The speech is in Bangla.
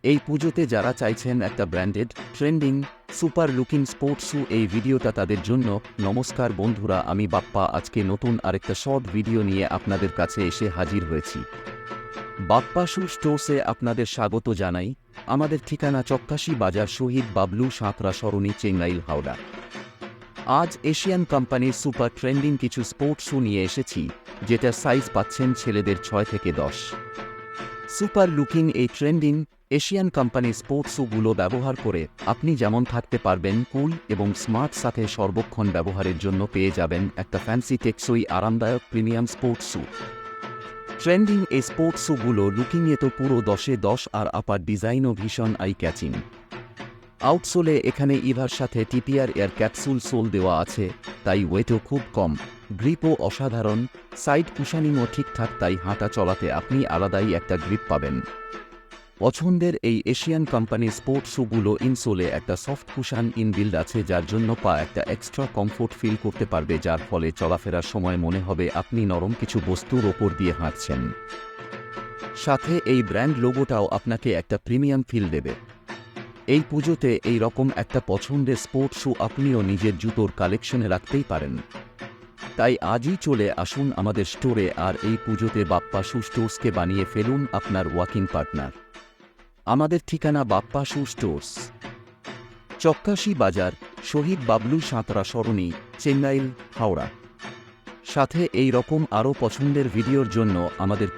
এই পুজোতে যারা চাইছেন একটা branded, trending, super looking sports shoe, এই ভিডিওটা তাদের জন্য। নমস্কার বন্ধুরা, আমি বাপ্পা আজকে নতুন আরেকটা শর্ট ভিডিও নিয়ে আপনাদের কাছে এসে হাজির হয়েছি। বাপ্পা শু স্টোর্সে আপনাদের স্বাগত জানাই। আমাদের ঠিকানা চক্কাশি বাজার, শহীদ বাবলু সাঁতরা সরণি, চেঙ্গাইল, হাওড়া। আজ এশিয়ান কোম্পানির সুপার ট্রেন্ডিং কিছু স্পোর্টস শ্যু নিয়ে এসেছি, যেটার সাইজ পাচ্ছেন ছেলেদের 6 থেকে 10। সুপার লুকিং এই ট্রেন্ডিং এশিয়ান কোম্পানির স্পোর্টস শ্যুগুলো ব্যবহার করে আপনি যেমন থাকতে পারবেন কুল এবং স্মার্ট, সাথে সর্বক্ষণ ব্যবহারের জন্য পেয়ে যাবেন একটা ফ্যান্সি, টেকসই, আরামদায়ক প্রিমিয়াম স্পোর্টস শ্যু। ট্রেন্ডিং এই স্পোর্টস শ্যুগুলো লুকিংয়ে তো পুরো 10-এ 10, আর আপার ডিজাইনও ভীষণ আই ক্যাচিং। আউটসোলে এখানে ইভার সাথে টিপিআর এয়ার ক্যাপসুল সোল দেওয়া আছে, তাই ওয়েটও খুব কম। গ্রিপও অসাধারণ, সাইড কুশানিংও ঠিকঠাক, তাই হাঁটা চলাতে আপনি আলাদাই একটা গ্রিপ পাবেন। পছন্দের এই এশিয়ান কোম্পানির স্পোর্টস শ্যুগুলো ইনসোলে একটা সফট কুশান ইনবিল্ড আছে, যার জন্য পা একটা এক্সট্রা কমফোর্ট ফিল করতে পারবে, যার ফলে চলাফেরার সময় মনে হবে আপনি নরম কিছু বস্তুর ওপর দিয়ে হাঁটছেন। সাথে এই ব্র্যান্ড লোগোটাও আপনাকে একটা প্রিমিয়াম ফিল দেবে। এই পুজোতে এই রকম একটা পছন্দের স্পোর্টস শ্যু আপনিও নিজের জুতোর কালেকশনে রাখতেই পারেন। তাই আজই চলে আসুন আমাদের স্টোরে, আর এই পুজোতে বাপ্পা শু স্টোর্সকে বানিয়ে ফেলুন আপনার ওয়াকিং পার্টনার। আমাদের ঠিকানা বাপ্পা শু স্টোর্স, চক্কাশি বাজার, শহীদ বাবলু সাঁতরা সরণি, চেঙ্গাইল, হাওড়া। সাথে এই রকম আরও পছন্দের ভিডিওর জন্য আমাদের